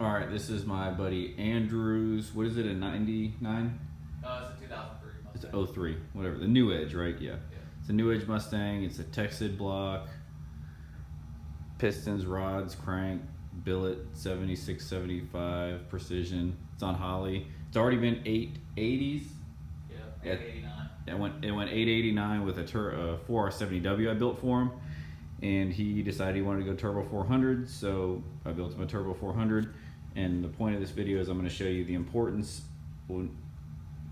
All right, this is my buddy Andrew's. What is it, a 99? It's a 2003 Mustang. It's a 03, whatever. The New Edge, right? Yeah. Yeah. It's a New Edge Mustang. It's a Texid block. Pistons, rods, crank, billet, 76, 75, precision. It's on Holly. It's already been 880s. Yeah, 889. It went 889 with a 4R70W I built for him. And he decided he wanted to go turbo 400, so I built him a turbo 400. And the point of this video is I'm going to show you the importance, well,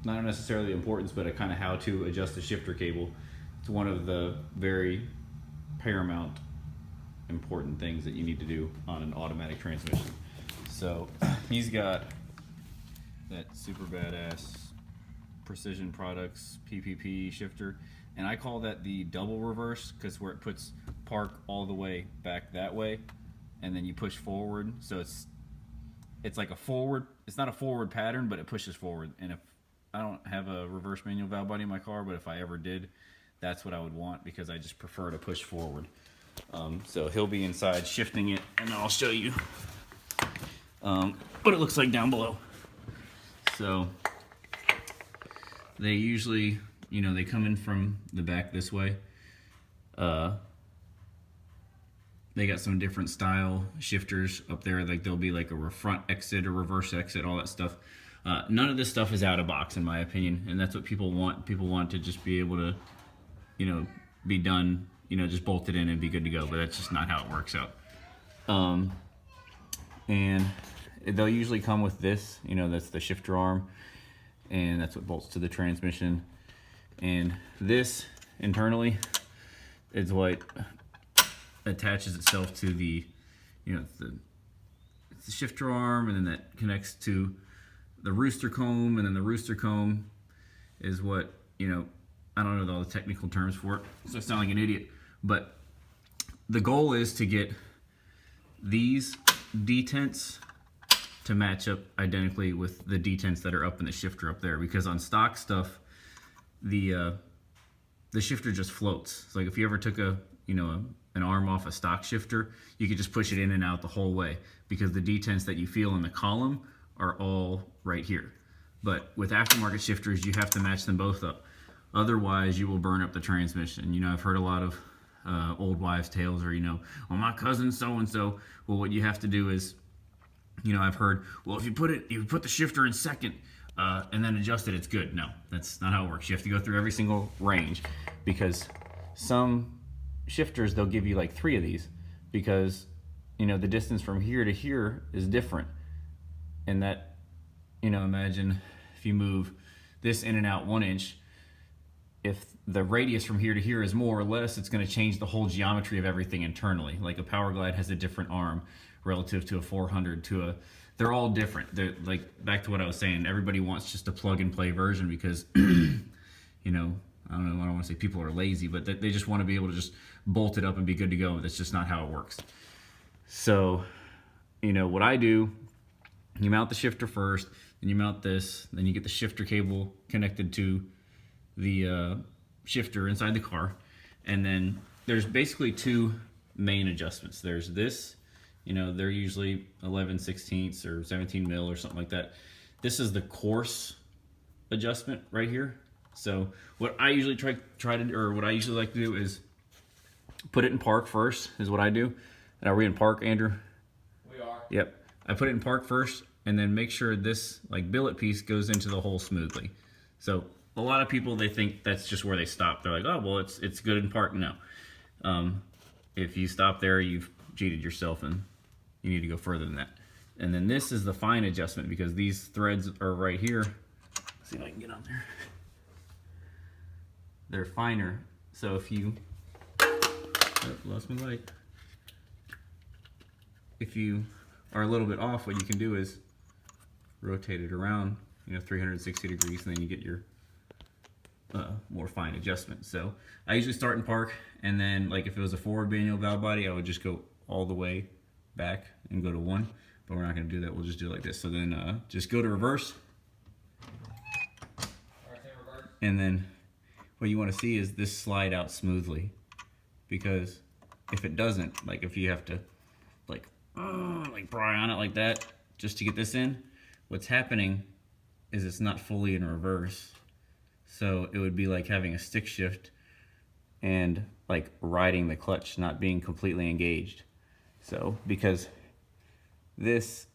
not necessarily the importance, but a kind of how to adjust the shifter cable. It's one of the very paramount important things that you need to do on an automatic transmission. So he's got that super badass Precision Products PPP shifter, and I call that the double reverse because where it puts park all the way back that way and then you push forward, so it's like a forward, it's not a forward pattern, but it pushes forward. And if I don't have a reverse manual valve body in my car, but if I ever did, that's what I would want because I just prefer to push forward. So he'll be inside shifting it, and I'll show you what it looks like down below. So they usually, you know, they come in from the back this way. They got some different style shifters up there. Like there'll be like a front exit or reverse exit, all that stuff. None of this stuff is out of box in my opinion, and that's what people want. People want to just be able to, you know, be done, you know, just bolt it in and be good to go, but that's just not how it works out. And they'll usually come with this, you know, that's the shifter arm, and that's what bolts to the transmission. And this internally is what attaches itself to the, you know, it's the shifter arm, and then that connects to the rooster comb, and then the rooster comb is what, you know, I don't know all the technical terms for it, so I sound like an idiot, but the goal is to get these detents to match up identically with the detents that are up in the shifter up there, because on stock stuff, the shifter just floats. It's like if you ever took an arm off a stock shifter, you could just push it in and out the whole way because the detents that you feel in the column are all right here. But with aftermarket shifters, you have to match them both up. Otherwise, you will burn up the transmission. You know, I've heard a lot of old wives' tales, or, you know, well, my cousin so-and-so. Well, what you have to do is, you know, I've heard, well, if you put the shifter in second and then adjust it, it's good. No, that's not how it works. You have to go through every single range, because some shifters, they'll give you like 3 of these because, you know, the distance from here to here is different. And that, you know, imagine if you move this in and out 1 inch, if the radius from here to here is more or less, it's going to change the whole geometry of everything internally. Like a Power Glide has a different arm relative to a 400 to a, they're all different. They're like, back to what I was saying, everybody wants just a plug and play version because, you know, I don't know, I don't want to say people are lazy, but they just want to be able to just bolt it up and be good to go. That's just not how it works. So, you know, what I do, you mount the shifter first, then you mount this, then you get the shifter cable connected to the shifter inside the car, and then there's basically 2 main adjustments. There's this, you know, they're usually 11/16 or 17 mil or something like that. This is the coarse adjustment right here. So what I usually what I usually like to do is put it in park first, is what I do. And are we in park, Andrew? We are. Yep. I put it in park first, and then make sure this like billet piece goes into the hole smoothly. So a lot of people, they think that's just where they stop. They're like, oh, well, it's good in park. No. If you stop there, you've cheated yourself, and you need to go further than that. And then this is the fine adjustment, because these threads are right here. Let's see if I can get on there. They're finer. So if you, oh, lost my light. If you are a little bit off, what you can do is rotate it around, you know, 360 degrees, and then you get your more fine adjustment. So I usually start in park, and then like if it was a forward manual valve body, I would just go all the way back and go to 1, but we're not going to do that. We'll just do it like this. So then just go to reverse, and then what you want to see is this slide out smoothly, because if it doesn't, like if you have to like pry on it like that, just to get this in, what's happening is it's not fully in reverse. So it would be like having a stick shift and like riding the clutch, not being completely engaged. So because this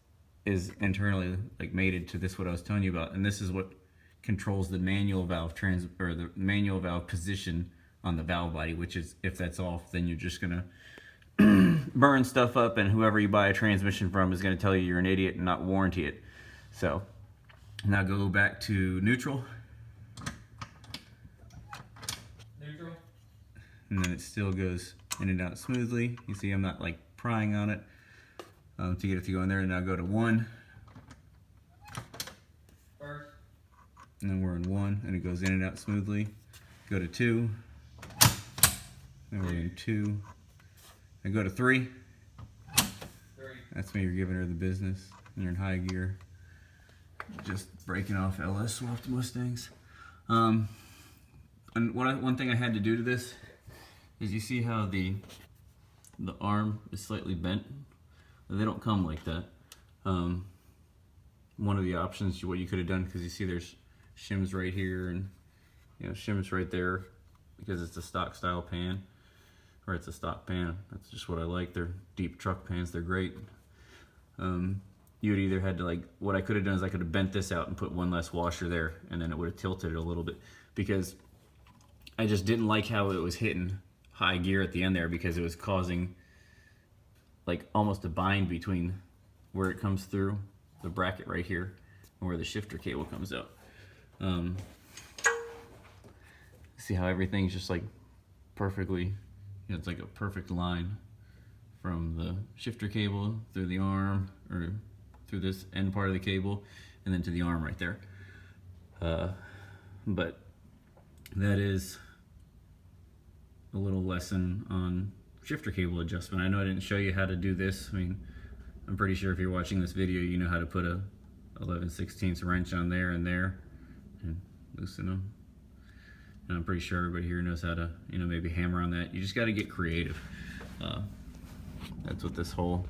is internally like mated to this, what I was telling you about, and this is what controls the manual valve the manual valve position on the valve body, which is, if that's off, then you're just gonna burn stuff up, and whoever you buy a transmission from is gonna tell you you're an idiot and not warranty it. So now go back to neutral. Neutral. And then it still goes in and out smoothly. You see I'm not like prying on it to get it to go in there. And now go to 1. First. And then we're in 1 and it goes in and out smoothly. Go to 2. Then we're in 2. And go to 3. 3. That's when you're giving her the business. And you're in high gear. Just breaking off LS swapped Mustangs. And one thing I had to do to this is, you see how the arm is slightly bent? They don't come like that. One of the options, what you could have done, because you see there's shims right here and shims right there, because it's a stock style pan, or it's a stock pan. That's just what I like. They're deep truck pans. They're great. You would either had to, like, what I could have done is I could have bent this out and put one less washer there, and then it would have tilted it a little bit, because I just didn't like how it was hitting high gear at the end there, because it was causing like almost a bind between where it comes through the bracket right here and where the shifter cable comes out. See how everything's just like perfectly, it's like a perfect line from the shifter cable through the arm, or through this end part of the cable, and then to the arm right there. But that is a little lesson on shifter cable adjustment. I know I didn't show you how to do this. I mean, I'm pretty sure if you're watching this video, you know how to put a 11/16 wrench on there and loosen them. And I'm pretty sure everybody here knows how to, maybe hammer on that. You just got to get creative. That's what this whole,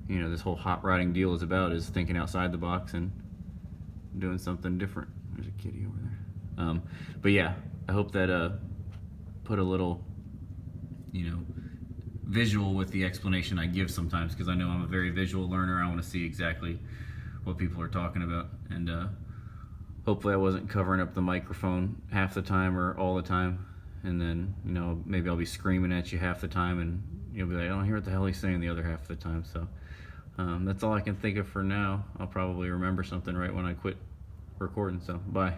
this whole hot rodding deal is about, is thinking outside the box and doing something different. There's a kitty over there. But yeah, I hope that put a little, visual with the explanation I give sometimes, because I know I'm a very visual learner. I want to see exactly what people are talking about, and hopefully I wasn't covering up the microphone half the time or all the time, and then maybe I'll be screaming at you half the time, and you'll be like, I don't hear what the hell he's saying the other half of the time. So that's all I can think of for now. I'll probably remember something right when I quit recording. So bye.